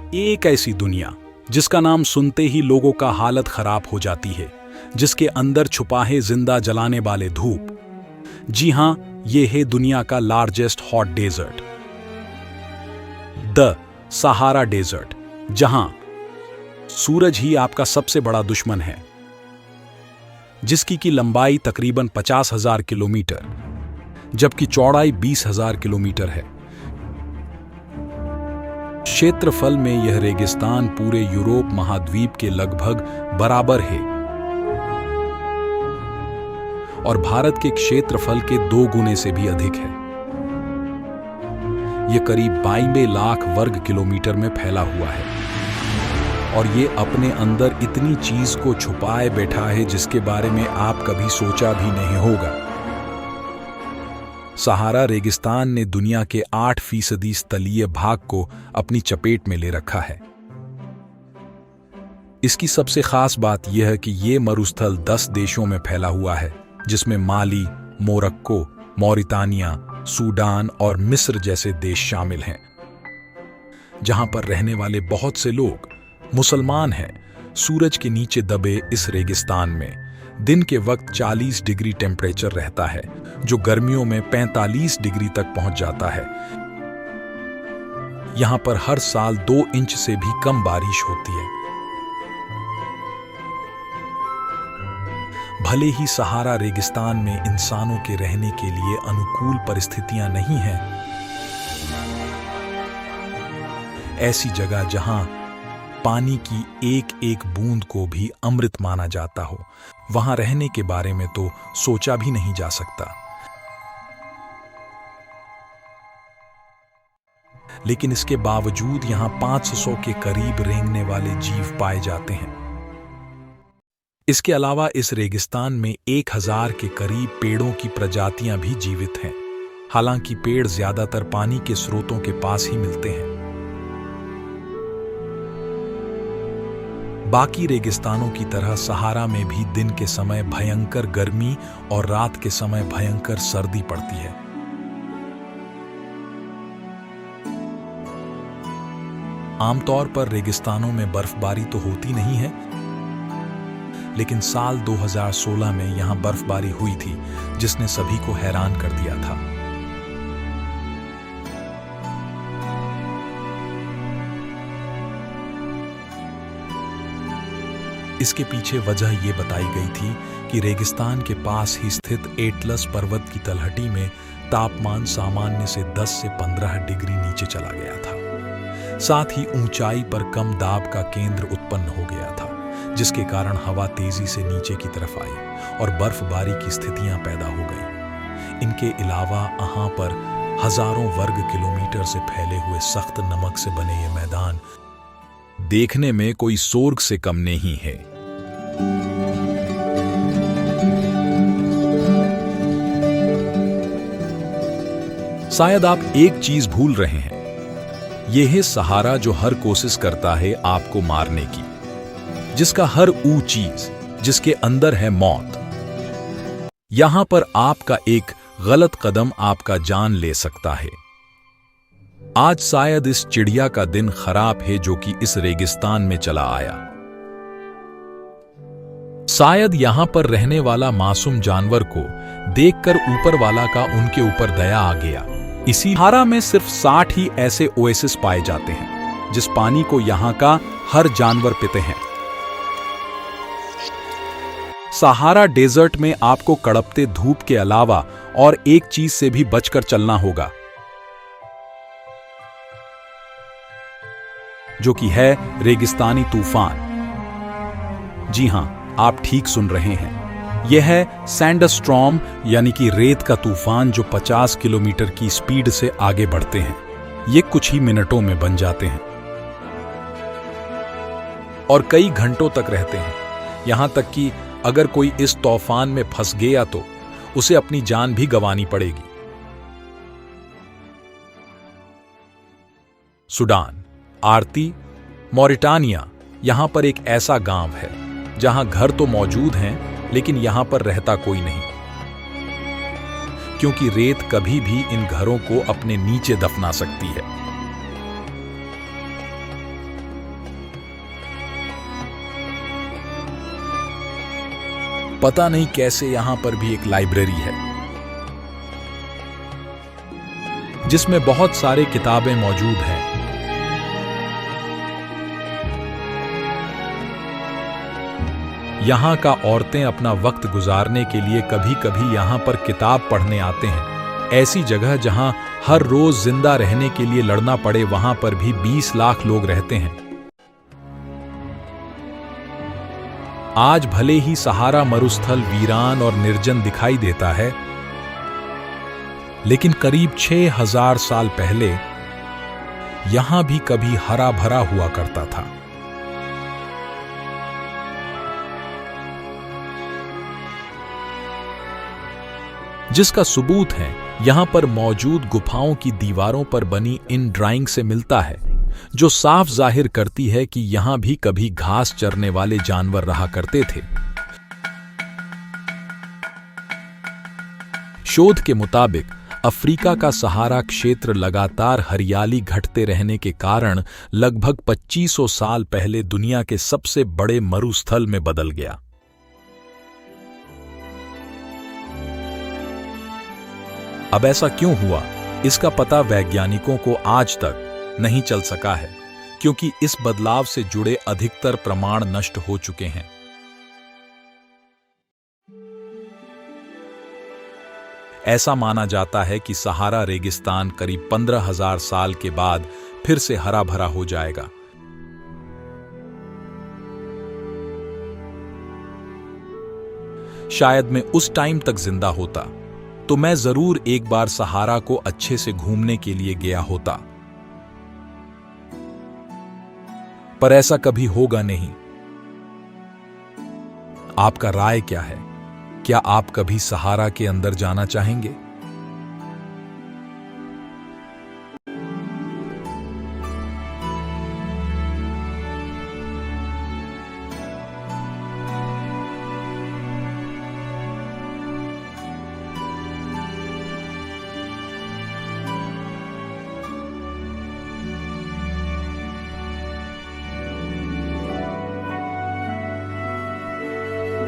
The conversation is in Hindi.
एक ऐसी दुनिया जिसका नाम सुनते ही लोगों का हालत खराब हो जाती है, जिसके अंदर छुपा है जिंदा जलाने वाले धूप। जी हां, ये है दुनिया का largest hot desert, the Sahara desert, जहां सूरज ही आपका सबसे बड़ा दुश्मन है, जिसकी की लंबाई तकरीबन 50,000 किलोमीटर जबकि चौड़ाई 20,000 किलोमीटर है। क्षेत्रफल में यह रेगिस्तान पूरे यूरोप महाद्वीप के लगभग बराबर है और भारत के क्षेत्रफल के 2 गुने से भी अधिक है। यह करीब 92 लाख वर्ग किलोमीटर में फैला हुआ है और ये अपने अंदर इतनी चीज को छुपाए बैठा है जिसके बारे में आप कभी सोचा भी नहीं होगा। सहारा रेगिस्तान ने दुनिया के 8% स्थलीय भाग को अपनी चपेट में ले रखा है। इसकी सबसे खास बात यह है कि यह मरुस्थल 10 देशों में फैला हुआ है, जिसमें माली, मोरक्को, मौरितानिया, सूडान और मिस्र जैसे देश शामिल हैं। जहां पर रहने वाले बहुत से लोग मुसलमान हैं। सूरज के नीचे दबे इस रेगिस्तान में दिन के वक्त 40 डिग्री टेम्परेचर रहता है, जो गर्मियों में 45 डिग्री तक पहुंच जाता है। यहां पर हर साल 2 इंच से भी कम बारिश होती है। भले ही सहारा रेगिस्तान में इंसानों के रहने के लिए अनुकूल परिस्थितियां नहीं हैं, ऐसी जगह जहां पानी की एक एक बूंद को भी अमृत माना जाता हो, वहां रहने के बारे में तो सोचा भी नहीं जा सकता। लेकिन इसके बावजूद यहां 500 के करीब रेंगने वाले जीव पाए जाते हैं। इसके अलावा इस रेगिस्तान में 1000 के करीब पेड़ों की प्रजातियां भी जीवित हैं। हालांकि पेड़ ज्यादातर पानी के स्रोतों के पास ही मिलते हैं। बाकी रेगिस्तानों की तरह सहारा में भी दिन के समय भयंकर गर्मी और रात के समय भयंकर सर्दी पड़ती है। आमतौर पर रेगिस्तानों में बर्फबारी तो होती नहीं है, लेकिन साल 2016 में यहां बर्फबारी हुई थी, जिसने सभी को हैरान कर दिया था। इसके पीछे वजह यह बताई गई थी कि रेगिस्तान के पास ही स्थित एटलस पर्वत की तलहटी में तापमान सामान्य से 10 से 15 डिग्री नीचे चला गया था। साथ ही ऊंचाई पर कम दाब का केंद्र उत्पन्न हो गया था, जिसके कारण हवा तेजी से नीचे की तरफ आई और बर्फबारी की स्थितियां पैदा हो गई। इनके अलावा यहाँ पर हजारों वर्ग किलोमीटर से फैले हुए सख्त नमक से बने ये मैदान देखने में कोई स्वर्ग से कम नहीं है। शायद आप एक चीज भूल रहे हैं, यह है सहारा जो हर कोशिश करता है आपको मारने की, जिसका हर ऊ चीज जिसके अंदर है मौत। यहां पर आपका एक गलत कदम आपका जान ले सकता है। आज शायद इस चिड़िया का दिन खराब है जो कि इस रेगिस्तान में चला आया। शायद यहां पर रहने वाला मासूम जानवर को देखकर ऊपर वाला का उनके ऊपर दया आ गया। इसी सहारा में सिर्फ 60 ही ऐसे ओएसिस पाए जाते हैं जिस पानी को यहां का हर जानवर पीते हैं। सहारा डेजर्ट में आपको कड़पते धूप के अलावा और एक चीज से भी बचकर चलना होगा, जो कि है रेगिस्तानी तूफान। जी हां, आप ठीक सुन रहे हैं। यह है सैंडस्टॉर्म, यानी कि रेत का तूफान, जो 50 किलोमीटर की स्पीड से आगे बढ़ते हैं। ये कुछ ही मिनटों में बन जाते हैं और कई घंटों तक रहते हैं। यहां तक कि अगर कोई इस तूफान में फंस गया तो उसे अपनी जान भी गंवानी पड़ेगी। सूडान, आरती, मौरिटानिया, यहां पर एक ऐसा गांव है जहां घर तो मौजूद हैं, लेकिन यहां पर रहता कोई नहीं, क्योंकि रेत कभी भी इन घरों को अपने नीचे दफना सकती है। पता नहीं कैसे यहां पर भी एक लाइब्रेरी है जिसमें बहुत सारे किताबें मौजूद हैं। यहाँ का औरतें अपना वक्त गुजारने के लिए कभी कभी यहाँ पर किताब पढ़ने आते हैं। ऐसी जगह जहाँ हर रोज जिंदा रहने के लिए लड़ना पड़े, वहां पर भी 20 लाख लोग रहते हैं। आज भले ही सहारा मरुस्थल वीरान और निर्जन दिखाई देता है, लेकिन करीब 6000 साल पहले यहां भी कभी हरा भरा हुआ करता था। जिसका सबूत है यहां पर मौजूद गुफाओं की दीवारों पर बनी इन ड्राइंग से मिलता है, जो साफ जाहिर करती है कि यहां भी कभी घास चरने वाले जानवर रहा करते थे। शोध के मुताबिक अफ्रीका का सहारा क्षेत्र लगातार हरियाली घटते रहने के कारण लगभग 2500 साल पहले दुनिया के सबसे बड़े मरुस्थल में बदल गया। अब ऐसा क्यों हुआ, इसका पता वैज्ञानिकों को आज तक नहीं चल सका है, क्योंकि इस बदलाव से जुड़े अधिकतर प्रमाण नष्ट हो चुके हैं। ऐसा माना जाता है कि सहारा रेगिस्तान करीब 15,000 साल के बाद फिर से हरा भरा हो जाएगा। शायद मैं उस टाइम तक जिंदा होता तो मैं जरूर एक बार सहारा को अच्छे से घूमने के लिए गया होता, पर ऐसा कभी होगा नहीं। आपका राय क्या है? क्या आप कभी सहारा के अंदर जाना चाहेंगे?